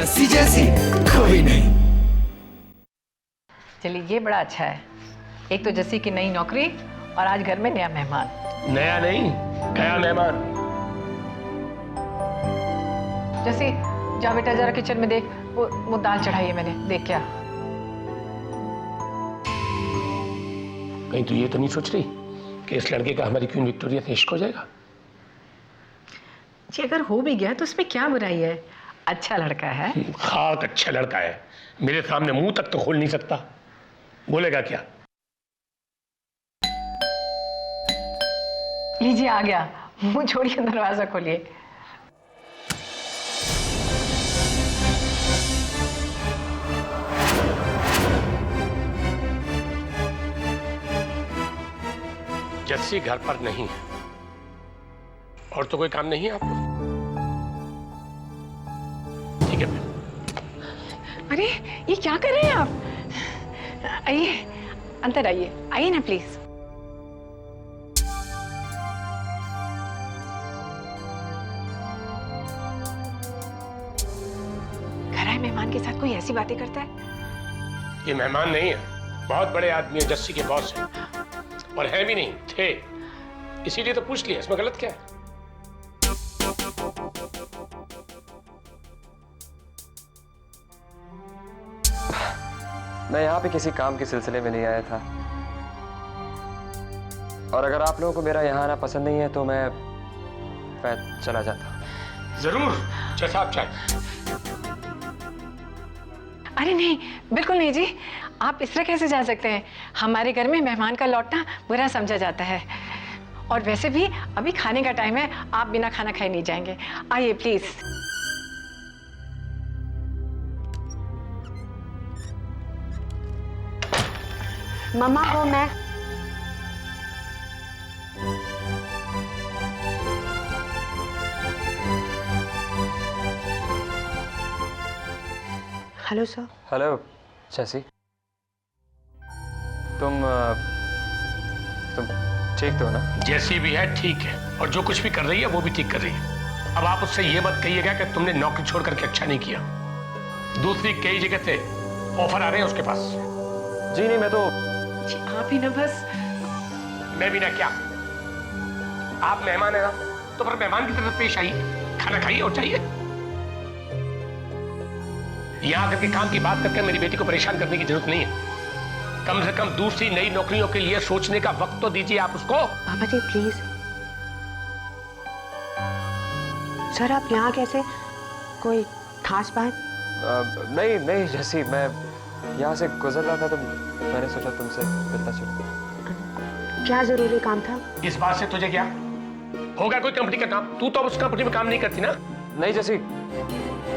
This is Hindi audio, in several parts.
जस्सी जैसी कोई नहीं। चलिए ये बड़ा अच्छा है, एक तो जस्सी की नई नौकरी और आज घर में नया मेहमान। नया नहीं, गया मेहमान। जस्सी जा बेटा जरा किचन में देख, वो दाल चढ़ाई है मैंने, देख क्या। कहीं तू ये तो नहीं सोच रही कि इस लड़के का हमारी क्वीन विक्टोरिया से इश्क हो जाएगा? जी अगर हो भी गया तो उसमें क्या बुराई है, अच्छा लड़का है। खाक अच्छा लड़का है, मेरे सामने मुंह तक तो खोल नहीं सकता, बोलेगा क्या? लीजिए आ गया, मुंह छोड़िए दरवाजा खोलिए। जस्सी घर पर नहीं है और तो कोई काम नहीं है आपको? ठीक है फिर। अरे ये क्या कर रहे हैं आप? आइए अंदर आइए ना प्लीज। घर आए मेहमान के साथ कोई ऐसी बातें करता है? ये मेहमान नहीं है, बहुत बड़े आदमी है, जस्सी के बॉस है। और है भी नहीं, थे, इसीलिए तो पूछ लिया, इसमें गलत क्या है? मैं यहाँ पे किसी काम के सिलसिले में नहीं आया था, और अगर आप लोगों को मेरा यहाँ आना पसंद नहीं है तो मैं चला जाता। जरूर, जैसा आप चाहें। अरे नहीं, बिल्कुल नहीं जी, आप इस तरह कैसे जा सकते हैं? हमारे घर में मेहमान का लौटना बुरा समझा जाता है, और वैसे भी अभी खाने का टाइम है, आप बिना खाना खाए नहीं जाएंगे। आइए प्लीज। मम्मा को मैं हेलो सर। हेलो जस्सी, तुम ठीक तो हो ना? जैसी भी है ठीक है, और जो कुछ भी कर रही है वो भी ठीक कर रही है। अब आप उससे ये मत कहिएगा कि तुमने नौकरी छोड़ करके अच्छा नहीं किया। दूसरी कई जगह से ऑफर आ रहे हैं उसके पास। जी नहीं, मैं तो जी आप ही ना बस। मैं भी ना क्या? आप मेहमान है ना, तो फिर मेहमान की तरफ पेश आइए, खाना खाइए और चाहिए। यहां आकर के काम की बात करके मेरी बेटी को परेशान करने की जरूरत नहीं है। कम से कम दूसरी नई नौकरियों के लिए सोचने का वक्त तो दीजिए आप उसको। पापा जी प्लीज। सर आप यहाँ कैसे? कोई खास बात? नहीं जस्सी, मैं यहाँ से गुजर रहा था तो मैंने सोचा तुमसे मिलना चाहिए। क्या जरूरी काम था? इस बात से तुझे क्या होगा? कोई कंपनी का काम? तू तो उस कंपनी में काम नहीं करती ना? नहीं जस्सी,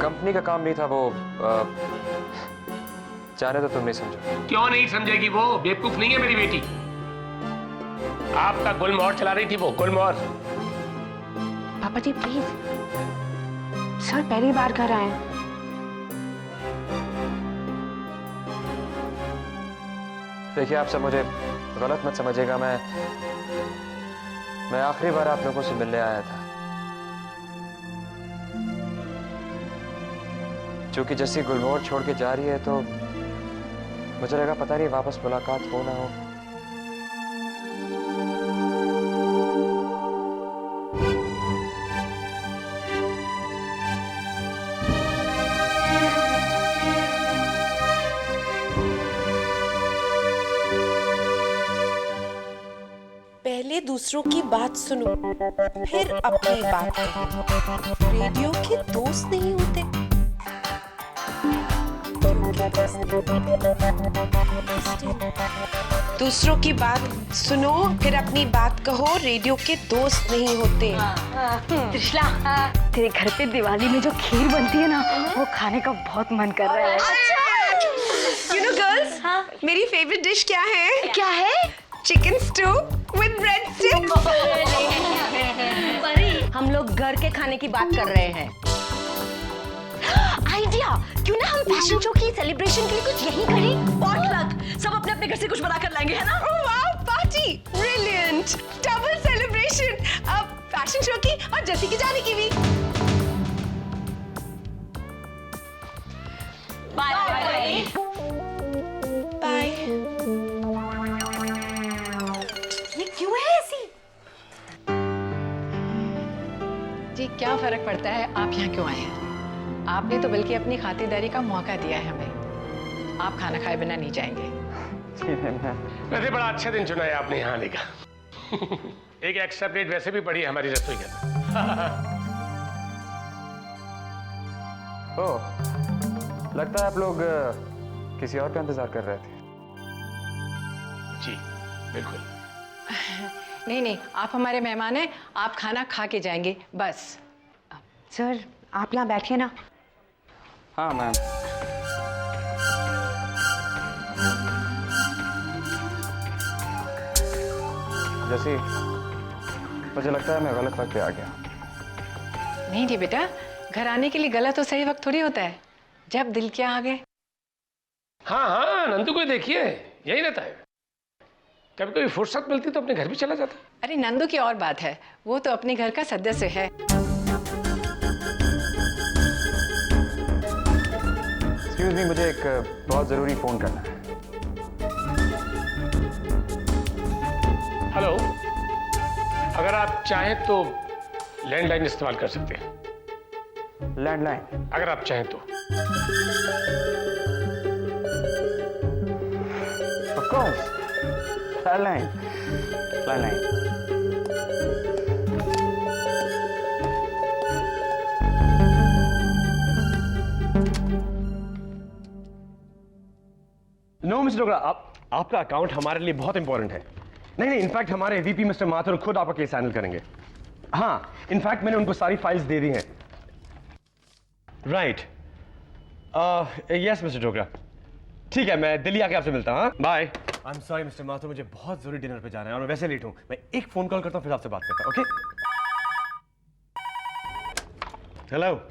कंपनी का काम नहीं था वो। जाने तो तुम नहीं समझो। क्यों नहीं समझेगी? वो बेवकूफ नहीं है मेरी बेटी। आपका गुलमोहर चला रही थी वो, गुलमोहर। पापा जी प्लीज। सर पहली बार घर आए हैं। देखिए आप सब मुझे गलत मत समझिएगा, मैं आखिरी बार आप लोगों से मिलने आया था। क्योंकि जैसी गुलमोहर छोड़ के जा रही है तो मुझे लगा पता नहीं वापस मुलाकात हो ना हो। पहले दूसरों की बात सुनो, फिर अपनी बात कहो। रेडियो के दोस्त नहीं होते। दूसरों की बात सुनो, फिर अपनी बात कहो, रेडियो के दोस्त नहीं होते। त्रिशला, तेरे घर पे दिवाली में जो खीर बनती है ना, वो खाने का बहुत मन कर रहा है। You know girls, मेरी फेवरेट डिश क्या है? क्या है? Chicken stew with bread sticks. हम लोग घर के खाने की बात कर रहे हैं। आइडिया, क्यों ना हम फैशन शो की सेलिब्रेशन के लिए कुछ यही करें? पॉटलक, सब अपने अपने घर से कुछ बना कर लाएंगे, है ना? Oh wow, party, brilliant, double celebration. अब फैशन शो की और जस्सी की जाने की भी। बाय। ये क्यों है ऐसी? जी क्या फर्क पड़ता है आप यहाँ क्यों आए हैं? आपने तो बल्कि अपनी खातिरदारी का मौका दिया है हमें। आप खाना खाए बिना नहीं जाएंगे। वैसे बड़ा अच्छा दिन चुना है आपने यहाँ आने का। एक एक्स्ट्रा प्लेट वैसे भी पड़ी है हमारी रसोई के अंदर। ओह, लगता है आप लोग किसी और का इंतजार कर रहे थे। जी बिल्कुल। नहीं नहीं, आप हमारे मेहमान हैं, आप खाना खा के जाएंगे बस। सर आप यहाँ बैठिए ना। हाँ मैम। जैसे मुझे लगता है मैं गलत वक्त पे आ गया। नहीं जी बेटा, घर आने के लिए गलत और सही वक्त थोड़ी होता है, जब दिल क्या आ गए। हाँ हाँ, नंदू को देखिए यही रहता है। कभी कभी फुर्सत मिलती तो अपने घर भी चला जाता। अरे नंदू की और बात है, वो तो अपने घर का सदस्य है। एक्सक्यूज मी, मुझे एक बहुत जरूरी फोन करना है। हेलो, अगर आप चाहें तो लैंडलाइन इस्तेमाल कर सकते हैं। लैंडलाइन? अगर आप चाहें तो। Of course. Landline. Landline. No mister Dogra, आपका अकाउंट हमारे लिए बहुत इंपॉर्टेंट है। नहीं, इनफैक्ट हमारे वीपी मिस्टर माथुर खुद आपका केस हैंडल करेंगे। हाँ, इनफैक्ट मैंने उनको सारी फाइल्स दे दी हैं। राइट। यस मिस्टर डोगरा, ठीक है, मैं दिल्ली आके आपसे मिलता हूँ। Bye. I am sorry mister Mathur, मुझे बहुत जरूरी डिनर पे जाना है और मैं वैसे लेट हूँ। मैं एक फोन कॉल करता हूँ फिर आपसे बात करता हूँ। ओके? हेलो।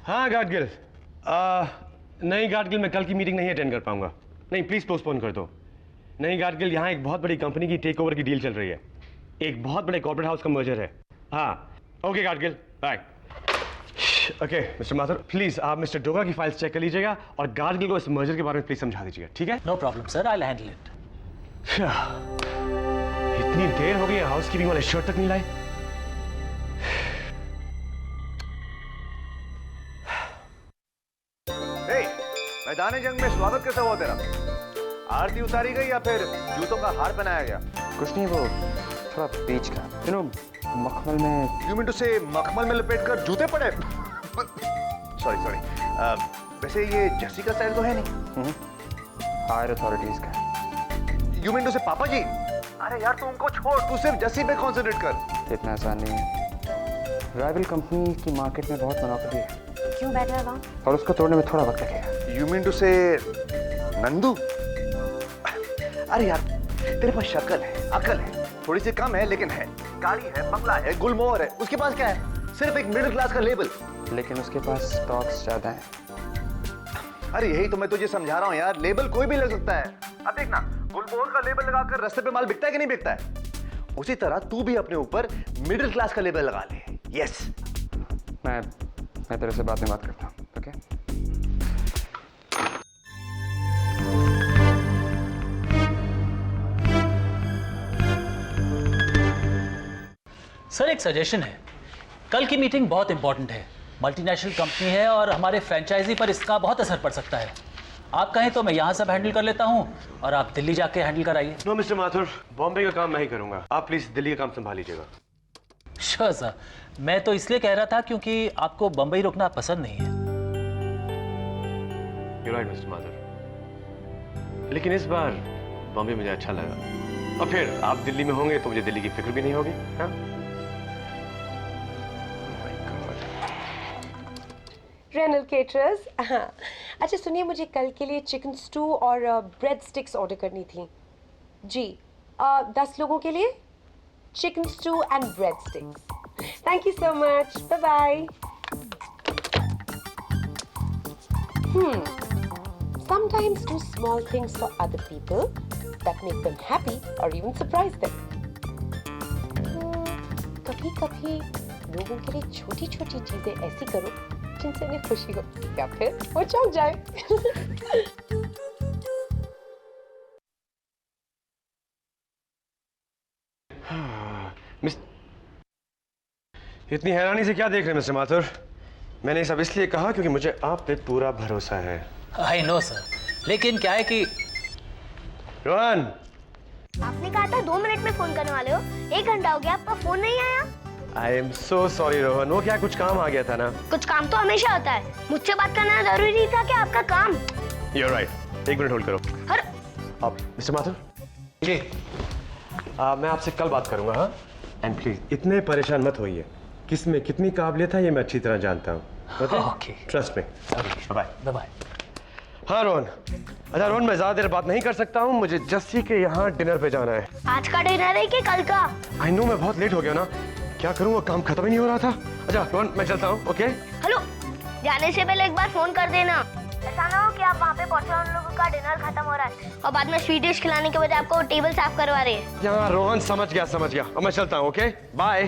हाँ गाडगिल। नहीं गाडगिल, मैं कल की मीटिंग नहीं अटेंड कर पाऊंगा। नहीं, प्लीज पोस्टपोन कर दो। नहीं गाडगिल, यहाँ एक बहुत बड़ी कंपनी की टेक ओवर की डील चल रही है। एक बहुत बड़े कॉर्पोरेट हाउस का मर्जर है। हाँ, okay Gadgil, bye. Okay mister Mathur, please आप मिस्टर डोगरा की फाइल्स चेक कर लीजिएगा और गाडगिल को इस मर्जर के बारे में प्लीज समझा दीजिएगा, ठीक है? No problem sir, I will handle it. इतनी देर हो गई, हाउस कीपिंग वाले शर्ट तक नहीं लाए। मैदान जंग में स्वागत कैसा हुआ तेरा? आरती उतारी गई या फिर जूतों का हार बनाया गया? कुछ नहीं, वो थोड़ा बीच का, यू नो, मखमल में। यू मीन टू से मखमल में लपेटकर जूते पड़े? सॉरी। वैसे ये जस्सी का स्टाइल तो है नहीं। हायर अथॉरिटीज का। यू मीन टू से पापा जी? अरे यार तू उनको छोड़, तू सिर्फ जस्सी पे कंसंट्रेट कर। इतना आसान नहीं है। राइवल कंपनी की मार्केट में बहुत मोनोपोली है। क्यों बैठ रहा वहाँ? और उसको तोड़ने में थोड़ा वक्त लगेगा। यू मीन टू से नंदू? अरे यार तेरे पास शक्ल है, अकल है, थोड़ी सी कम है लेकिन है। गाड़ी है, बंगला है, गुलमोहर है, उसके पास क्या है? सिर्फ एक मिडिल क्लास का लेबल। लेकिन उसके पास स्टॉक्स ज्यादा हैं। अरे यही तो मैं तुझे समझा रहा हूँ यार, लेबल कोई भी लग सकता है। अब देखना, गुलमोहर का लेबल लगाकर रास्ते पे माल बिकता है कि नहीं बिकता है? उसी तरह तू भी अपने ऊपर मिडिल क्लास का लेबल लगा ले। यस। मैं तेरे से बाद में बात करता हूँ, ओके? सर एक सजेशन है, कल की मीटिंग बहुत इंपॉर्टेंट है। मल्टीनेशनल कंपनी है और हमारे फ्रेंचाइजी पर इसका बहुत असर पड़ सकता है। आप कहें तो मैं यहाँ सब हैंडल कर लेता हूँ और आप दिल्ली जाके हैंडल कराइए। नो मिस्टर माथुर, बॉम्बे का काम मैं ही करूंगा, आप प्लीज दिल्ली का काम संभाल लीजिएगा। श्योर सर, मैं तो इसलिए कह रहा था क्योंकि आपको बंबई रुकना पसंद नहीं है। You're right, मिस्टर माथुर, लेकिन इस बार बॉम्बे मुझे अच्छा लगा और फिर आप दिल्ली में होंगे तो मुझे दिल्ली की फिक्र भी नहीं होगी। हाँ? रेनल केटरर्स, हाँ। अच्छा सुनिए, मुझे कल के लिए चिकन स्टू और ब्रेड स्टिक्स ऑर्डर करनी थी जी। 10 लोगों के लिए chicken stew and bread sticks. Thank you so much, bye bye. Sometimes do small things for other people that make them happy or even surprise them. कभी-कभी लोगों के लिए छोटी-छोटी चीजें ऐसी करो जिनसे उन्हें खुशी हो या फिर वो चौंक जाए। मिस इतनी हैरानी से क्या देख रहे हैं मिस्टर माथुर? मैंने सब इसलिए कहा क्योंकि मुझे आप पे पूरा भरोसा है। आई नो सर, लेकिन क्या है कि रोहन, आपने कहा था 2 मिनट में फोन करने वाले हो, 1 घंटा हो गया आपका फोन नहीं आया। I am so sorry Rohan, वो क्या कुछ काम आ गया था ना। कुछ काम तो हमेशा होता है, मुझसे बात करना जरूरी था कि आपका काम। You're right, 1 मिनट होल्ड करो। हर आप मिस्टर माथुर जी, मैं आपसे कल बात करूंगा। हाँ, एंड प्लीज इतने परेशान मत होइए, किस में कितनी काबिलियत है ये मैं अच्छी तरह जानता हूँ। Okay, trust me. Bye bye. हाँ रोहन, अच्छा रोहन, मैं ज्यादा देर बात नहीं कर सकता हूँ, मुझे जस्सी के यहाँ डिनर पे जाना है। आज का डिनर है कि कल का? आई नो, मैं बहुत लेट हो गया ना, क्या करूँ, वो काम खत्म ही नहीं हो रहा था। अच्छा रोहन, मैं चलता हूँ। ओके हेलो, जाने से पहले एक बार फोन कर देना, ऐसा ना हो कि आप वहाँ पे पहुँचे उन लोगों का डिनर खत्म हो रहा है और बाद में स्वीट डिश खिलाने के बजाय आपको टेबल साफ करवा रहे हैं। यहाँ रोहन, समझ गया अब मैं चलता हूँ। Okay bye.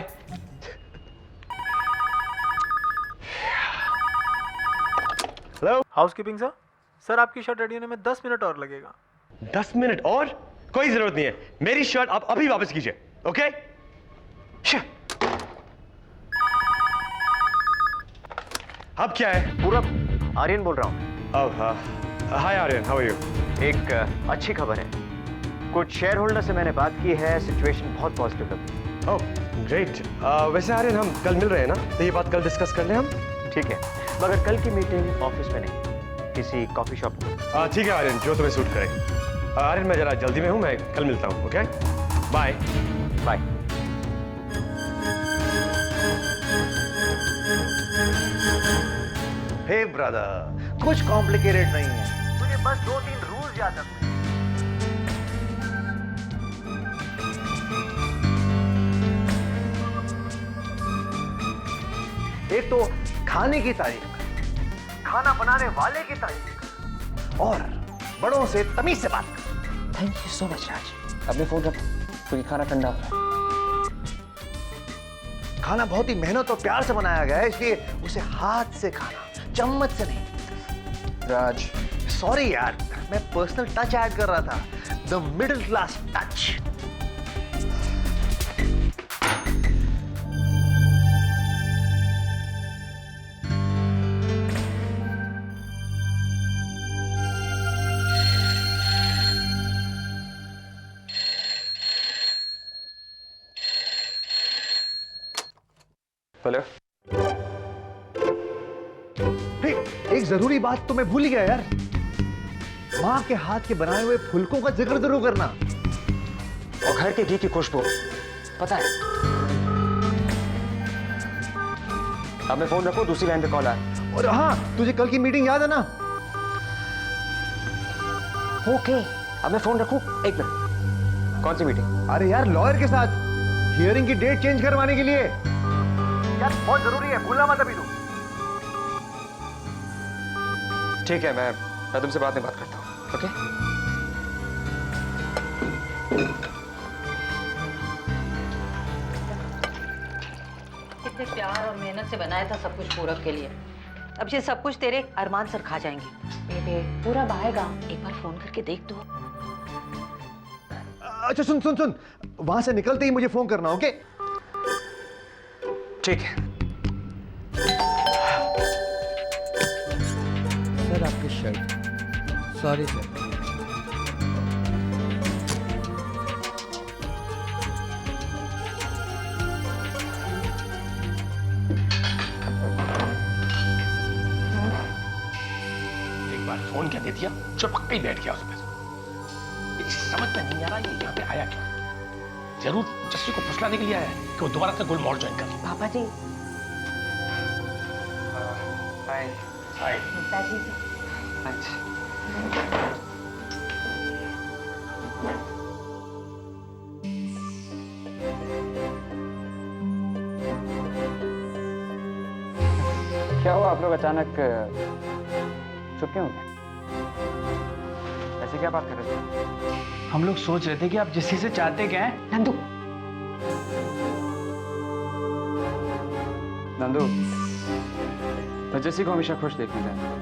Hello housekeeping sir. Sir आपकी शर्ट रेडी होने में 10 मिनट और लगेगा। 10 मिनट और? कोई जरूरत नहीं है, मेरी शर्ट आप अभी वापस कीजिए। ओके अब क्या है? पूरब, आर्यन बोल रहा हूँ। हाय आर्यन, हाउ आर यू? एक अच्छी खबर है, कुछ शेयर होल्डर से मैंने बात की है, सिचुएशन बहुत पॉजिटिव लगी। Oh great. वैसे आर्यन, हम कल मिल रहे हैं ना, तो ये बात कल डिस्कस कर लें हम। ठीक है, मगर कल की मीटिंग ऑफिस में नहीं, किसी कॉफी शॉप में। ठीक है आर्यन, जो तुम्हें सूट करे। आर्यन, मैं जरा जल्दी में हूँ, मैं कल मिलता हूँ। Okay bye bye. Hey brother, कुछ कॉम्प्लिकेटेड नहीं है, तुझे बस 2-3 रूल्स याद रखने हैं। एक तो खाने की तारीफ, खाना बनाने वाले की तारीफ, और बड़ों से तमीज से बात कर। थैंक यू सो मच राज। अपने फोन रखो क्योंकि खाना ठंडा हो रहा है। खाना बहुत ही मेहनत और प्यार से बनाया गया है, इसलिए उसे हाथ से खाना, चम्मच से नहीं। राज सॉरी यार, मैं पर्सनल टच ऐड कर रहा था, the middle class touch. Hello. एक जरूरी बात तो मैं भूल ही गया यार, माँ के हाथ के बनाए हुए फुलकों का जिक्र जरूर करना, और घर के घी की खुशबू, पता है। अब मैं फोन रखूं, दूसरी लाइन पे कॉल आया। और हाँ, तुझे कल की मीटिंग याद है ना? ओके, अब मैं फोन रखूं? 1 मिनट। कौन सी मीटिंग? अरे यार, लॉयर के साथ हियरिंग की डेट चेंज करवाने के लिए यार, बहुत जरूरी है, भूलना मत अभी तू। ठीक है, मैं तुमसे बाद में बात करता हूँ। ओके कितने प्यार और मेहनत से बनाया था सब कुछ पूरब के लिए, अब ये सब कुछ तेरे अरमान सर खा जाएंगे। बेबे पूरब आएगा, एक बार फोन करके देख दो। अच्छा सुन, वहां से निकलते ही मुझे फोन करना। ओके ठीक है। सर आपकी शर्ट। Sorry sir. एक बार फोन क्या दे दिया, चुपक ही बैठ गया उस पर। समझ में नहीं आ रहा ये यहाँ पे आया क्यों। जरूर जस्सी को फुसलाने के लिए आया है कि वो दोबारा से गुलमोहर ज्वाइन कर ले। पापा जी हाय। हाय। क्या हुआ, आप लोग अचानक चुप क्यों हो गए? ऐसे क्या बात कर रहे थे? हम लोग सोच रहे थे कि आप जिसी से चाहते क्या है। नंदू, नंदू, मैं जस्सी को हमेशा खुश देखना चाहता हूँ,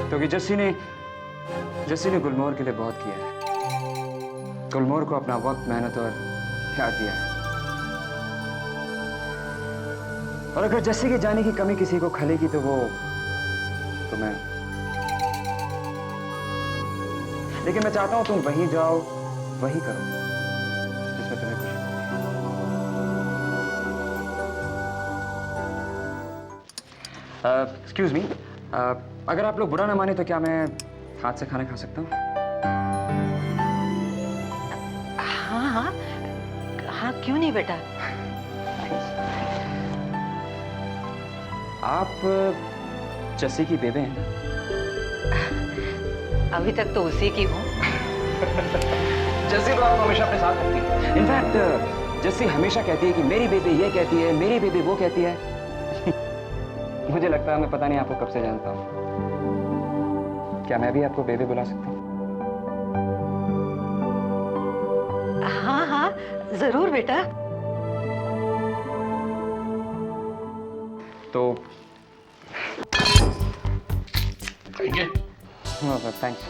क्योंकि जस्सी ने गुलमोहर के लिए बहुत किया है। गुलमोहर को अपना वक्त, मेहनत और प्यार दिया है। और अगर जस्सी के जाने की कमी किसी को खलेगी तो मैं। लेकिन मैं चाहता हूं तुम वहीं जाओ, वही करो जिसमें तुम्हें खुशी मिलती है। एक्सक्यूज मी, अगर आप लोग बुरा ना माने तो क्या मैं हाथ से खाना खा सकता हूँ? हाँ हाँ हाँ, क्यों नहीं बेटा। आप जस्सी की बेबे हैं ना? अभी तक तो उसी की हूँ। जस्सी को आप हमेशा अपने साथ रखती है। इनफैक्ट जस्सी हमेशा कहती है कि मेरी बेबी ये कहती है, मेरी बेबी वो कहती है। मुझे लगता है मैं पता नहीं आपको कब से जानता हूँ। क्या मैं भी आपको बेबी बुला सकता हूँ? हाँ हाँ जरूर बेटा। तो खाएंगे? थैंक्स।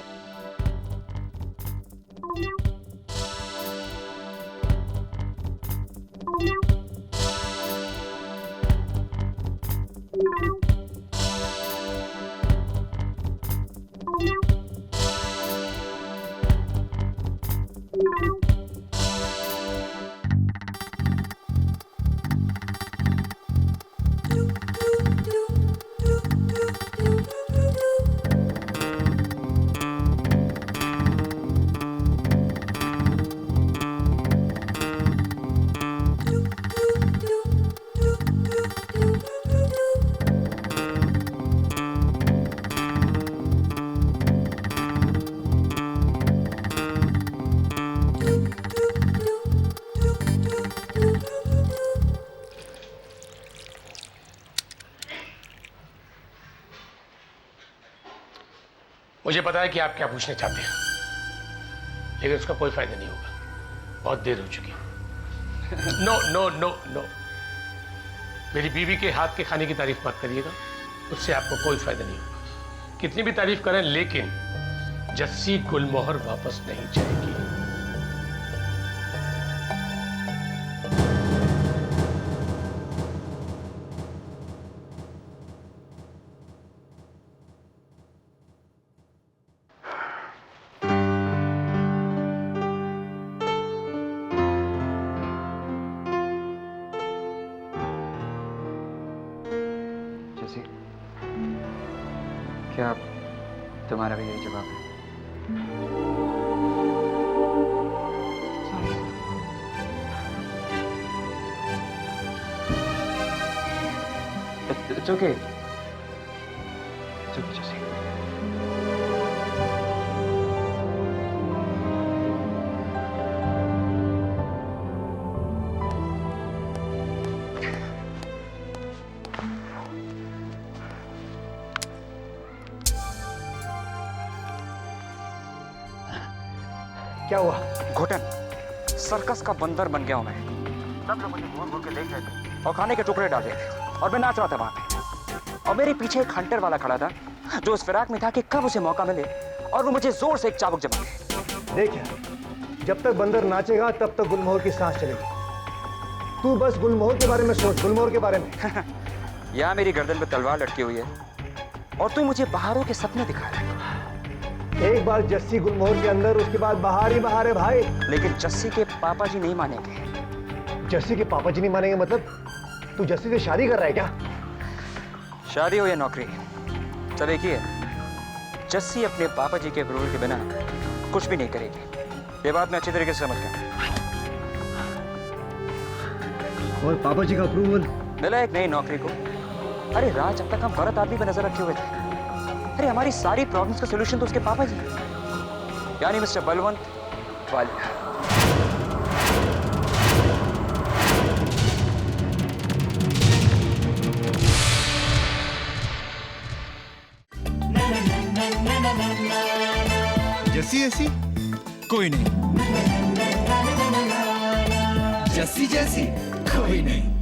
मुझे पता है कि आप क्या पूछना चाहते हैं, लेकिन उसका कोई फायदा नहीं होगा। बहुत देर हो चुकी है। नो नो नो नो, मेरी बीवी के हाथ के खाने की तारीफ मत करिएगा, उससे आपको कोई फायदा नहीं होगा। कितनी भी तारीफ करें, लेकिन जस्सी गुलमोहर वापस नहीं जाएगी। क्या तुम्हारा भी यही जवाब है? It's okay. It's okay, Jesse. क्या हुआ? घुटन, सर्कस का बंदर बन गया हूं मैं। सब लोग मुझे घूर घूर के देख रहे थे और खाने के टुकड़े डाल रहे थे और मैं नाच रहा था वहां पे। और मेरे पीछे एक हंटर वाला खड़ा था जो इस फिराक में था कि कब उसे मौका मिले और वो मुझे जोर से एक चाबुक जमा दे। देख यार, जब तक बंदर नाचेगा तब तक गुलमोहर की सांस चलेगी। तू बस गुलमोहर के बारे में सोच, गुलमोहर के बारे में। यहाँ मेरी गर्दन पे तलवार लटकी हुई है और तू मुझे बहारों के सपने दिखा रहा है। एक बार जस्सी गुलमोहर के अंदर, उसके बाद बाहर ही बाहर है भाई। लेकिन जस्सी के पापा जी नहीं मानेंगे। जस्सी के पापा जी नहीं मानेंगे मतलब? तू जस्सी से शादी कर रहा है क्या? शादी हो या नौकरी, सब एक ही है। जस्सी अपने पापा जी के अप्रूवल के बिना कुछ भी नहीं करेगी। ये बात मैं अच्छी तरीके से समझ गया। और पापा जी का अप्रूवल मिला एक नई नौकरी को। अरे राज, अब तक हम गलत आदमी पे नजर रखे हुए थे। अरे हमारी सारी प्रॉब्लम्स का सलूशन तो उसके पापा जी, यानी मिस्टर बलवंत वालिया। जस्सी जैसी कोई नहीं, जस्सी जैसी कोई नहीं।